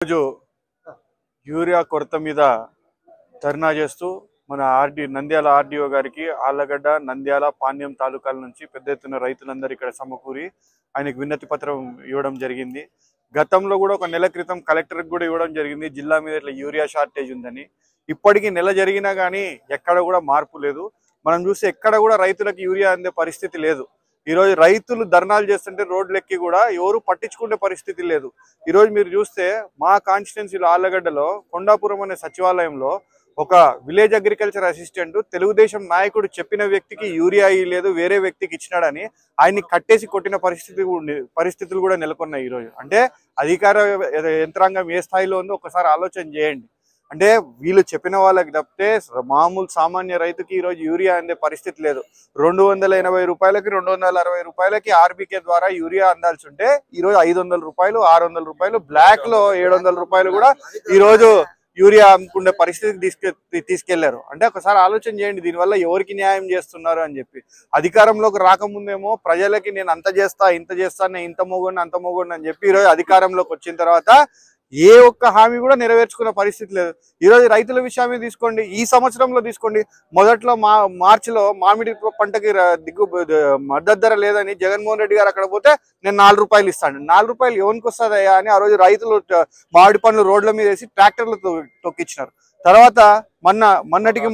రోజు యూరియా కొరత మీద ధర్నా చేస్తూ మన నంద్యాల ఆర్డీఓ గారికి ఆళ్లగడ్డ నంద్యాల పాణ్యం తాలూకాల నుంచి పెద్ద ఎత్తున రైతులందరూ ఇక్కడ సమకూరి ఆయనకు వినతి పత్రం ఇవ్వడం జరిగింది. గతంలో కూడా ఒక నెల క్రితం కలెక్టర్కి కూడా ఇవ్వడం జరిగింది, జిల్లా మీద ఇట్లా యూరియా షార్టేజ్ ఉందని. ఇప్పటికీ నెల జరిగినా కానీ ఎక్కడ కూడా మార్పు లేదు. మనం చూస్తే ఎక్కడ కూడా రైతులకు యూరియా అందే పరిస్థితి లేదు. ఈరోజు రైతులు ధర్నాలు చేస్తుంటే రోడ్లెక్కి కూడా ఎవరు పట్టించుకునే పరిస్థితి లేదు. ఈరోజు మీరు చూస్తే మా కాన్స్టిట్యున్సీలో ఆళ్లగడ్డలో కొండాపురం అనే సచివాలయంలో ఒక విలేజ్ అగ్రికల్చర్ అసిస్టెంట్ తెలుగుదేశం నాయకుడు చెప్పిన వ్యక్తికి యూరియా లేదు, వేరే వ్యక్తికి ఇచ్చినాడని ఆయన్ని కట్టేసి కొట్టిన పరిస్థితులు కూడా నెలకొన్నాయి. ఈరోజు అంటే అధికార యంత్రాంగం ఏ స్థాయిలో ఉందో ఒకసారి ఆలోచన చేయండి. అంటే వీళ్ళు చెప్పిన వాళ్ళకి తప్పితే మామూలు సామాన్య రైతుకి ఈరోజు యూరియా అందే పరిస్థితి లేదు. 280 రూపాయలకి 260 రూపాయలకి ఆర్బీకే ద్వారా యూరియా అందాల్సి ఉంటే ఈరోజు 500 రూపాయలు 600 రూపాయలు, బ్లాక్ లో 700 రూపాయలు కూడా ఈరోజు యూరియా అమ్ముకునే పరిస్థితికి తీసుకెళ్లారు. అంటే ఒకసారి ఆలోచన చేయండి, దీనివల్ల ఎవరికి న్యాయం చేస్తున్నారు అని చెప్పి. అధికారంలోకి రాకముందేమో ప్రజలకి నేను అంత చేస్తా ఇంత చేస్తాను, నేను ఇంత మొగోడిని అంత మొగోడిని అని చెప్పి ఈరోజు అధికారంలోకి వచ్చిన తర్వాత ఏ ఒక్క హామీ కూడా నెరవేర్చుకునే పరిస్థితి లేదు. ఈరోజు రైతుల విషయమే తీసుకోండి, ఈ సంవత్సరంలో తీసుకోండి. మొదట్లో మార్చిలో మామిడి పంటకి మద్దతు ధర లేదని జగన్మోహన్ రెడ్డి గారు అక్కడ పోతే నేను 4 రూపాయలు ఇస్తాను. 4 రూపాయలు ఎవరికి వస్తుందయ్యా అని ఆ రోజు రైతులు మామిడి పండ్లు రోడ్ల మీద వేసి ట్రాక్టర్లు తొక్కించినారు. తర్వాత మొన్నటికి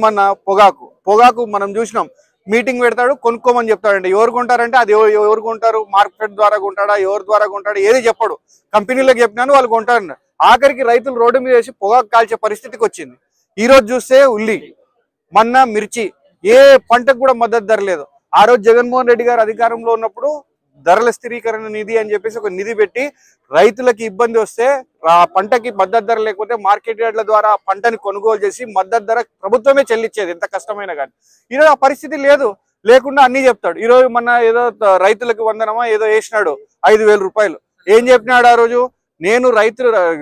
పొగాకు మనం చూసినాం, మీటింగ్ పెడతాడు, కొనుక్కోమని చెప్తాడండి. ఎవరు కొంటారంటే అది ఎవరు కొంటారు, మార్కెట్ ద్వారా కొంటాడా, ఎవరి ద్వారా కొంటాడా ఏది చెప్పడు. కంపెనీలకు చెప్పినాను, వాళ్ళు కొంటారు. ఆఖరికి రైతులు రోడ్డు మీద వేసి పొగాకు కాల్చే పరిస్థితికి వచ్చింది. ఈ రోజు చూస్తే ఉల్లి, మొన్న మిర్చి, ఏ పంటకు కూడా మద్దతు ధర లేదు. ఆ రోజు జగన్మోహన్ రెడ్డి గారు అధికారంలో ఉన్నప్పుడు ధరల స్థిరీకరణ నిధి అని చెప్పేసి ఒక నిధి పెట్టి రైతులకి ఇబ్బంది వస్తే ఆ పంటకి మద్దతు ధర లేకపోతే మార్కెట్ యార్డ్ల ద్వారా ఆ పంటని కొనుగోలు చేసి మద్దతు ధర ప్రభుత్వమే చెల్లించేది, ఎంత కష్టమైనా కానీ. ఈరోజు ఆ పరిస్థితి లేదు, లేకుండా అన్ని చెప్తాడు. ఈరోజు మన ఏదో రైతులకు వందనమా ఏదో వేసినాడు 5,000 రూపాయలు. ఏం చెప్పినాడు ఆ రోజు? నేను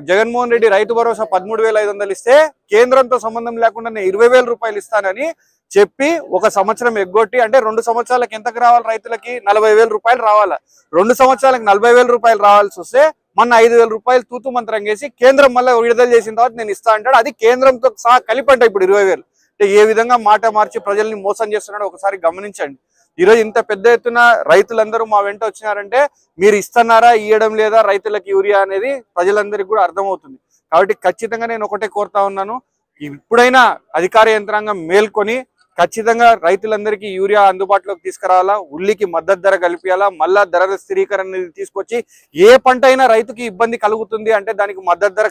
జగన్మోహన్ రెడ్డి రైతు భరోసా 13,500 ఇస్తే కేంద్రంతో సంబంధం లేకుండా నేను 20,000 రూపాయలు ఇస్తానని చెప్పి ఒక సంవత్సరం ఎగ్గొట్టి, అంటే 2 సంవత్సరాలకు ఎంతకు రావాలి రైతులకి? 40,000 రూపాయలు రావాలా. 2 సంవత్సరాలకు 40,000 రూపాయలు రావాల్సి వస్తే మొన్న 5,000 రూపాయలు తూతు మంత్రం చేసి కేంద్రం మళ్ళీ విడుదల చేసిన తర్వాత నేను ఇస్తా అంటాడు. అది కేంద్రంతో సహా కలిపంట ఇప్పుడు 20,000. అంటే ఏ విధంగా మాట మార్చి ప్రజల్ని మోసం చేస్తున్నాడో ఒకసారి గమనించండి. ఈరోజు ఇంత పెద్ద ఎత్తున రైతులందరూ మా వెంట వచ్చినారంటే మీరు ఇస్తున్నారా, ఇవ్వడం లేదా రైతులకు యూరియా అనేది ప్రజలందరికీ కూడా అర్థమవుతుంది. కాబట్టి ఖచ్చితంగా నేను ఒకటే కోరుతా ఉన్నాను, ఇప్పుడైనా అధికార యంత్రాంగం మేల్కొని ఖచ్చితంగా రైతులందరికీ యూరియా అందుబాటులోకి తీసుకురావాలా, ఉల్లికి మద్దతు ధర కల్పించాలా, మళ్ళా ధరల స్థిరీకరణ తీసుకొచ్చి ఏ పంట అయినా రైతుకి ఇబ్బంది కలుగుతుంది అంటే దానికి మద్దతు ధర